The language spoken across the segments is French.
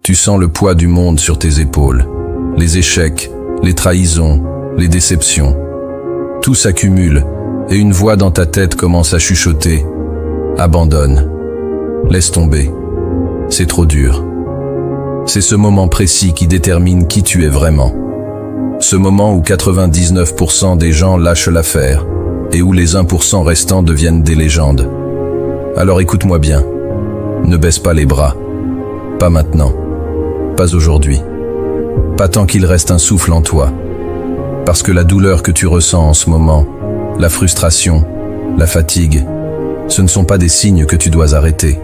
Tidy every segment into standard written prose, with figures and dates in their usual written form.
Tu sens le poids du monde sur tes épaules. Les échecs, les trahisons, les déceptions. Tout s'accumule et une voix dans ta tête commence à chuchoter. Abandonne. Laisse tomber. C'est trop dur. C'est ce moment précis qui détermine qui tu es vraiment. Ce moment où 99% des gens lâchent l'affaire et où les 1% restants deviennent des légendes. Alors écoute-moi bien. Ne baisse pas les bras. Pas maintenant. Pas aujourd'hui. Pas tant qu'il reste un souffle en toi. Parce que la douleur que tu ressens en ce moment, la frustration, la fatigue, ce ne sont pas des signes que tu dois arrêter.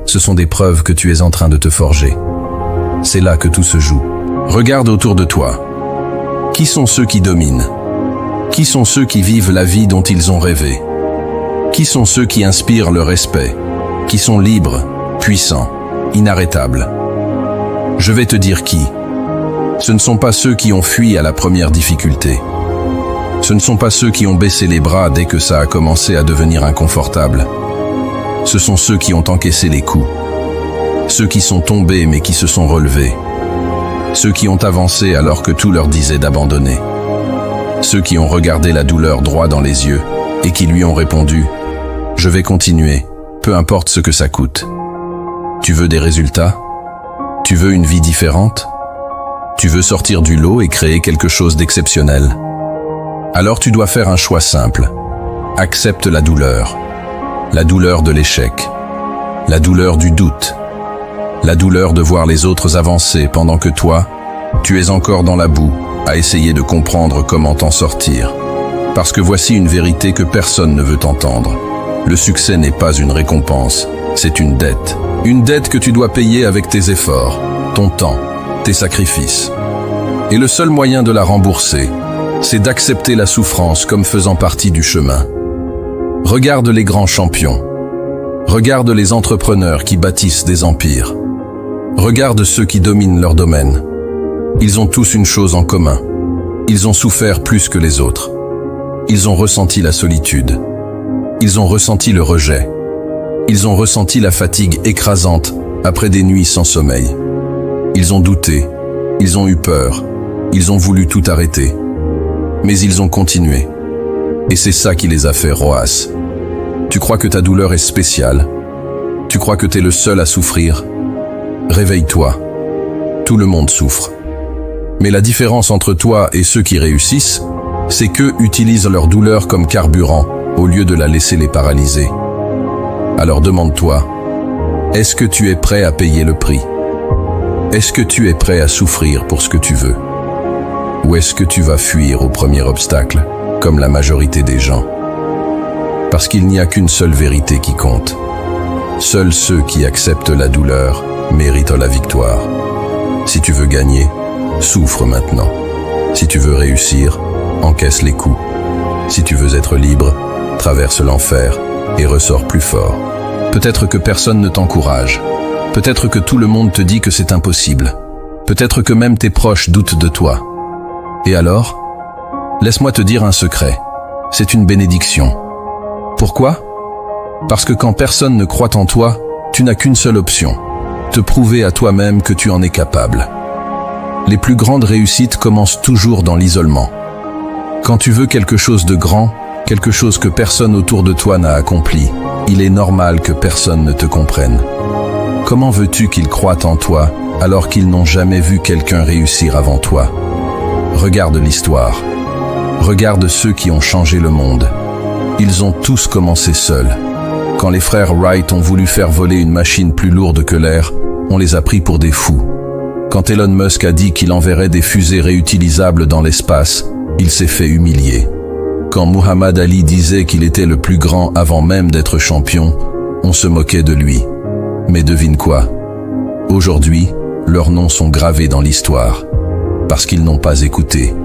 Ce sont des preuves que tu es en train de te forger. C'est là que tout se joue. Regarde autour de toi. Qui sont ceux qui dominent? Qui sont ceux qui vivent la vie dont ils ont rêvé? Qui sont ceux qui inspirent le respect? Qui sont libres, puissants, inarrêtables? Je vais te dire qui. Ce ne sont pas ceux qui ont fui à la première difficulté. Ce ne sont pas ceux qui ont baissé les bras dès que ça a commencé à devenir inconfortable. Ce sont ceux qui ont encaissé les coups. Ceux qui sont tombés mais qui se sont relevés. Ceux qui ont avancé alors que tout leur disait d'abandonner. Ceux qui ont regardé la douleur droit dans les yeux et qui lui ont répondu « Je vais continuer, peu importe ce que ça coûte. » Tu veux des résultats? Tu veux une vie différente? Tu veux sortir du lot et créer quelque chose d'exceptionnel? Alors tu dois faire un choix simple. Accepte la douleur. La douleur de l'échec. La douleur du doute. La douleur de voir les autres avancer pendant que toi, tu es encore dans la boue, à essayer de comprendre comment t'en sortir. Parce que voici une vérité que personne ne veut entendre. Le succès n'est pas une récompense, c'est une dette. Une dette que tu dois payer avec tes efforts, ton temps, tes sacrifices. Et le seul moyen de la rembourser, c'est d'accepter la souffrance comme faisant partie du chemin. Regarde les grands champions. Regarde les entrepreneurs qui bâtissent des empires. Regarde ceux qui dominent leur domaine. Ils ont tous une chose en commun. Ils ont souffert plus que les autres. Ils ont ressenti la solitude. Ils ont ressenti le rejet. Ils ont ressenti la fatigue écrasante après des nuits sans sommeil. Ils ont douté. Ils ont eu peur. Ils ont voulu tout arrêter. Mais ils ont continué. Et c'est ça qui les a fait roas. Tu crois que ta douleur est spéciale? Tu crois que t'es le seul à souffrir? Réveille-toi. Tout le monde souffre. Mais la différence entre toi et ceux qui réussissent, c'est qu'eux utilisent leur douleur comme carburant au lieu de la laisser les paralyser. Alors demande-toi, est-ce que tu es prêt à payer le prix? Est-ce que tu es prêt à souffrir pour ce que tu veux? Ou est-ce que tu vas fuir au premier obstacle, comme la majorité des gens? Parce qu'il n'y a qu'une seule vérité qui compte. Seuls ceux qui acceptent la douleur méritent la victoire. Si tu veux gagner, souffre maintenant. Si tu veux réussir, encaisse les coups. Si tu veux être libre, traverse l'enfer et ressors plus fort. Peut-être que personne ne t'encourage. Peut-être que tout le monde te dit que c'est impossible. Peut-être que même tes proches doutent de toi. Et alors? Laisse-moi te dire un secret. C'est une bénédiction. Pourquoi? Parce que quand personne ne croit en toi, tu n'as qu'une seule option. Te prouver à toi-même que tu en es capable. Les plus grandes réussites commencent toujours dans l'isolement. Quand tu veux quelque chose de grand, quelque chose que personne autour de toi n'a accompli, il est normal que personne ne te comprenne. Comment veux-tu qu'ils croient en toi alors qu'ils n'ont jamais vu quelqu'un réussir avant toi? Regarde l'histoire. Regarde ceux qui ont changé le monde. Ils ont tous commencé seuls. Quand les frères Wright ont voulu faire voler une machine plus lourde que l'air, on les a pris pour des fous. Quand Elon Musk a dit qu'il enverrait des fusées réutilisables dans l'espace, il s'est fait humilier. Quand Muhammad Ali disait qu'il était le plus grand avant même d'être champion, on se moquait de lui. Mais devine quoi? Aujourd'hui, leurs noms sont gravés dans l'histoire. Parce qu'ils n'ont pas écouté.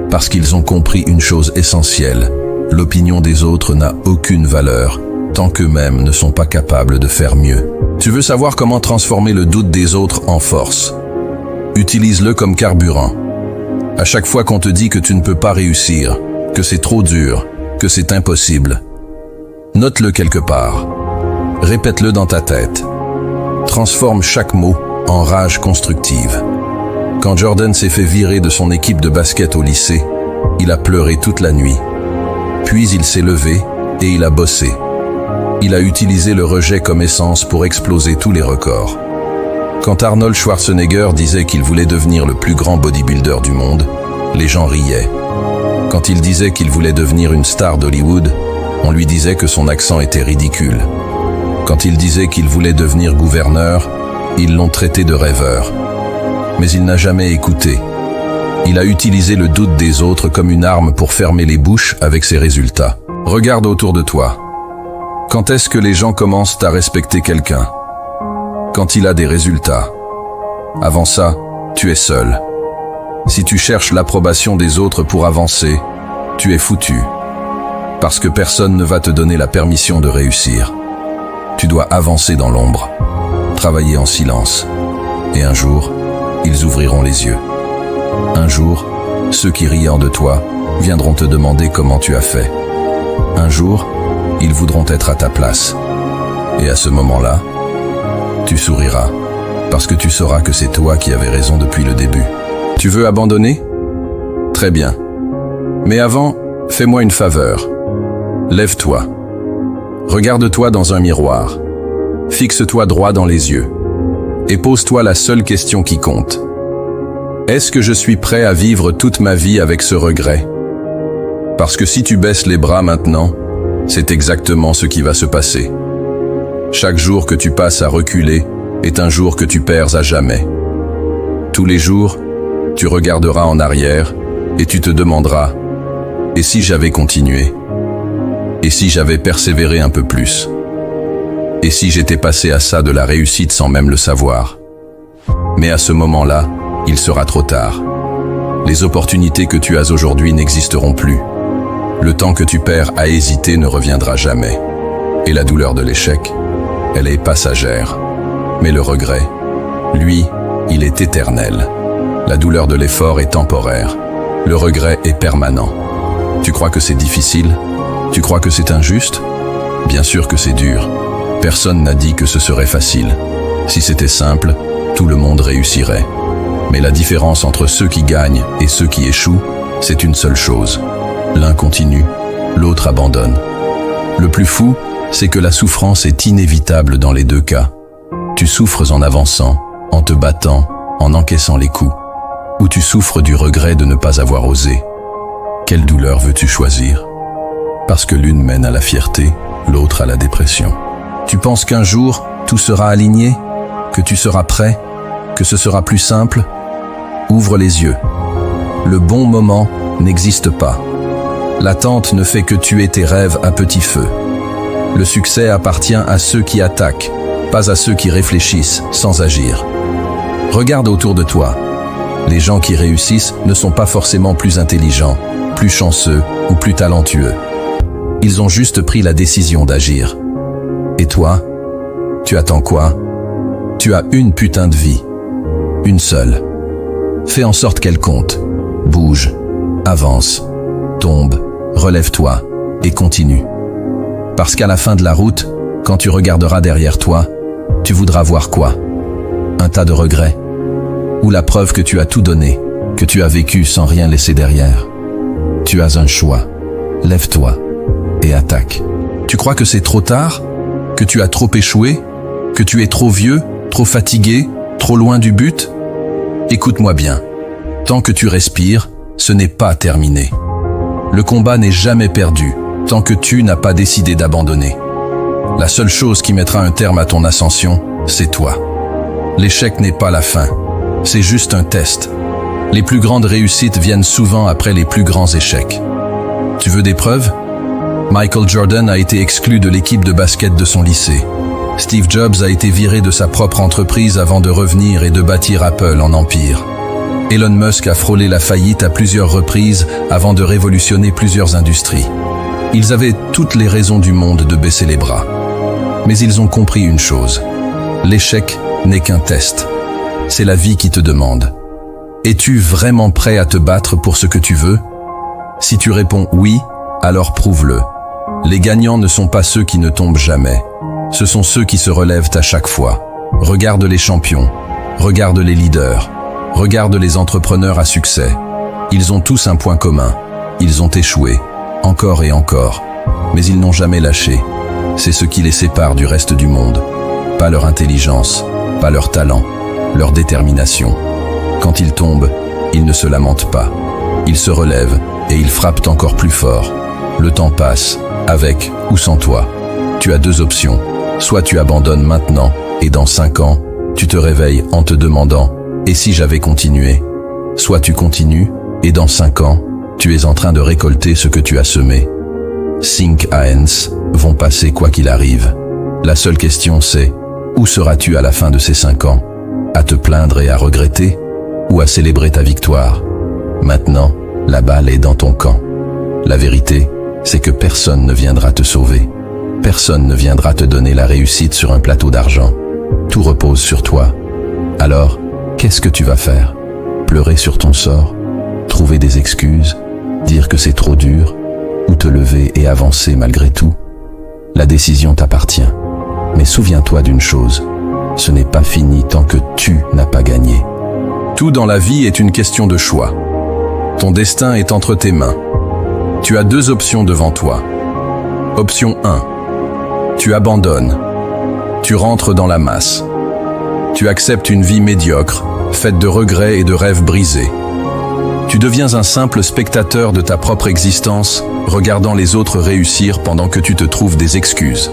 Parce qu'ils ont compris une chose essentielle. L'opinion des autres n'a aucune valeur, tant qu'eux-mêmes ne sont pas capables de faire mieux. Tu veux savoir comment transformer le doute des autres en force? Utilise-le comme carburant. À chaque fois qu'on te dit que tu ne peux pas réussir, que c'est trop dur, que c'est impossible, note-le quelque part. Répète-le dans ta tête. Transforme chaque mot en rage constructive. Quand Jordan s'est fait virer de son équipe de basket au lycée, il a pleuré toute la nuit. Puis il s'est levé et il a bossé. Il a utilisé le rejet comme essence pour exploser tous les records. Quand Arnold Schwarzenegger disait qu'il voulait devenir le plus grand bodybuilder du monde, les gens riaient. Quand il disait qu'il voulait devenir une star d'Hollywood, on lui disait que son accent était ridicule. Quand il disait qu'il voulait devenir gouverneur, ils l'ont traité de rêveur. Mais il n'a jamais écouté. Il a utilisé le doute des autres comme une arme pour fermer les bouches avec ses résultats. Regarde autour de toi. Quand est-ce que les gens commencent à respecter quelqu'un? Quand il a des résultats. Avant ça, tu es seul. Si tu cherches l'approbation des autres pour avancer, tu es foutu. Parce que personne ne va te donner la permission de réussir. Tu dois avancer dans l'ombre, travailler en silence. Et un jour, ils ouvriront les yeux. Un jour, ceux qui rient de toi viendront te demander comment tu as fait. Un jour, ils voudront être à ta place. Et à ce moment-là, tu souriras, parce que tu sauras que c'est toi qui avais raison depuis le début. Tu veux abandonner? Très bien. Mais avant, fais-moi une faveur. Lève-toi. Regarde-toi dans un miroir. Fixe-toi droit dans les yeux. Et pose-toi la seule question qui compte. Est-ce que je suis prêt à vivre toute ma vie avec ce regret? Parce que si tu baisses les bras maintenant, c'est exactement ce qui va se passer. Chaque jour que tu passes à reculer est un jour que tu perds à jamais. Tous les jours, tu regarderas en arrière et tu te demanderas « Et si j'avais continué? Et si j'avais persévéré un peu plus? Et si j'étais passé à ça de la réussite sans même le savoir ?» Mais à ce moment-là, il sera trop tard. Les opportunités que tu as aujourd'hui n'existeront plus. Le temps que tu perds à hésiter ne reviendra jamais. Et la douleur de l'échec, elle est passagère. Mais le regret, lui, il est éternel. La douleur de l'effort est temporaire. Le regret est permanent. Tu crois que c'est difficile? Tu crois que c'est injuste? Bien sûr que c'est dur. Personne n'a dit que ce serait facile. Si c'était simple, tout le monde réussirait. Mais la différence entre ceux qui gagnent et ceux qui échouent, c'est une seule chose. L'un continue, l'autre abandonne. Le plus fou, c'est que la souffrance est inévitable dans les deux cas. Tu souffres en avançant, en te battant, en encaissant les coups. Ou tu souffres du regret de ne pas avoir osé. Quelle douleur veux-tu choisir? Parce que l'une mène à la fierté, l'autre à la dépression. Tu penses qu'un jour, tout sera aligné? Que tu seras prêt? Que ce sera plus simple? Ouvre les yeux. Le bon moment n'existe pas. L'attente ne fait que tuer tes rêves à petit feu. Le succès appartient à ceux qui attaquent, pas à ceux qui réfléchissent sans agir. Regarde autour de toi. Les gens qui réussissent ne sont pas forcément plus intelligents, plus chanceux ou plus talentueux. Ils ont juste pris la décision d'agir. Et toi, tu attends quoi? Tu as une putain de vie. Une seule. Fais en sorte qu'elle compte. Bouge, avance, tombe, relève-toi et continue. Parce qu'à la fin de la route, quand tu regarderas derrière toi, tu voudras voir quoi? Un tas de regrets? Ou la preuve que tu as tout donné, que tu as vécu sans rien laisser derrière? Tu as un choix. Lève-toi et attaque. Tu crois que c'est trop tard? Que tu as trop échoué? Que tu es trop vieux, trop fatigué, trop loin du but? Écoute-moi bien. Tant que tu respires, ce n'est pas terminé. Le combat n'est jamais perdu, tant que tu n'as pas décidé d'abandonner. La seule chose qui mettra un terme à ton ascension, c'est toi. L'échec n'est pas la fin, c'est juste un test. Les plus grandes réussites viennent souvent après les plus grands échecs. Tu veux des preuves? Michael Jordan a été exclu de l'équipe de basket de son lycée. Steve Jobs a été viré de sa propre entreprise avant de revenir et de bâtir Apple en empire. Elon Musk a frôlé la faillite à plusieurs reprises avant de révolutionner plusieurs industries. Ils avaient toutes les raisons du monde de baisser les bras. Mais ils ont compris une chose. L'échec n'est qu'un test. C'est la vie qui te demande. Es-tu vraiment prêt à te battre pour ce que tu veux? Si tu réponds oui, alors prouve-le. Les gagnants ne sont pas ceux qui ne tombent jamais. Ce sont ceux qui se relèvent à chaque fois. Regarde les champions. Regarde les leaders. Regarde les entrepreneurs à succès. Ils ont tous un point commun. Ils ont échoué, encore et encore. Mais ils n'ont jamais lâché. C'est ce qui les sépare du reste du monde. Pas leur intelligence, pas leur talent, leur détermination. Quand ils tombent, ils ne se lamentent pas. Ils se relèvent et ils frappent encore plus fort. Le temps passe, avec ou sans toi. Tu as deux options. Soit tu abandonnes maintenant et dans 5 ans, tu te réveilles en te demandant « Et si j'avais continué ?» Soit tu continues et dans 5 ans, tu es en train de récolter ce que tu as semé. 5 ans vont passer quoi qu'il arrive. La seule question c'est, où seras-tu à la fin de ces 5 ans? À te plaindre et à regretter? Ou à célébrer ta victoire? Maintenant, la balle est dans ton camp. La vérité, c'est que personne ne viendra te sauver. Personne ne viendra te donner la réussite sur un plateau d'argent. Tout repose sur toi. Alors, qu'est-ce que tu vas faire? Pleurer sur ton sort? Trouver des excuses? Dire que c'est trop dur? Ou te lever et avancer malgré tout? La décision t'appartient. Mais souviens-toi d'une chose, ce n'est pas fini tant que tu n'as pas gagné. Tout dans la vie est une question de choix. Ton destin est entre tes mains. Tu as 2 options devant toi. Option 1. Tu abandonnes. Tu rentres dans la masse. Tu acceptes une vie médiocre, faite de regrets et de rêves brisés. Tu deviens un simple spectateur de ta propre existence, regardant les autres réussir pendant que tu te trouves des excuses.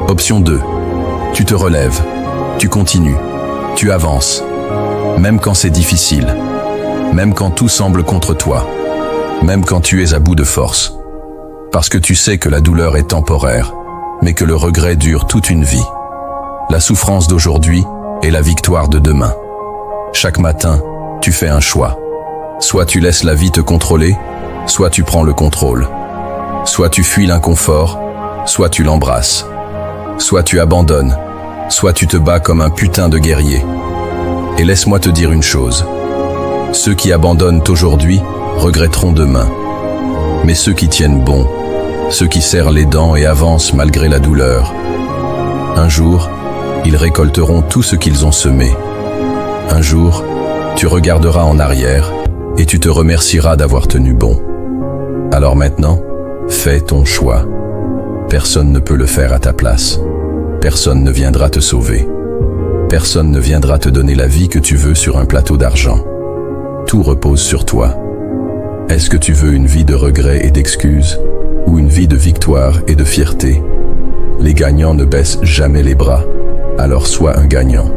Option 2. Tu te relèves. Tu continues. Tu avances. Même quand c'est difficile. Même quand tout semble contre toi. Même quand tu es à bout de force. Parce que tu sais que la douleur est temporaire, mais que le regret dure toute une vie. La souffrance d'aujourd'hui est la victoire de demain. Chaque matin, tu fais un choix. Soit tu laisses la vie te contrôler, soit tu prends le contrôle. Soit tu fuis l'inconfort, soit tu l'embrasses. Soit tu abandonnes, soit tu te bats comme un putain de guerrier. Et laisse-moi te dire une chose. Ceux qui abandonnent aujourd'hui regretteront demain. Mais ceux qui tiennent bon, ceux qui serrent les dents et avancent malgré la douleur, un jour, ils récolteront tout ce qu'ils ont semé. Un jour, tu regarderas en arrière et tu te remercieras d'avoir tenu bon. Alors maintenant, fais ton choix. Personne ne peut le faire à ta place. Personne ne viendra te sauver. Personne ne viendra te donner la vie que tu veux sur un plateau d'argent. Tout repose sur toi. Est-ce que tu veux une vie de regrets et d'excuses, ou une vie de victoire et de fierté? Les gagnants ne baissent jamais les bras, alors sois un gagnant.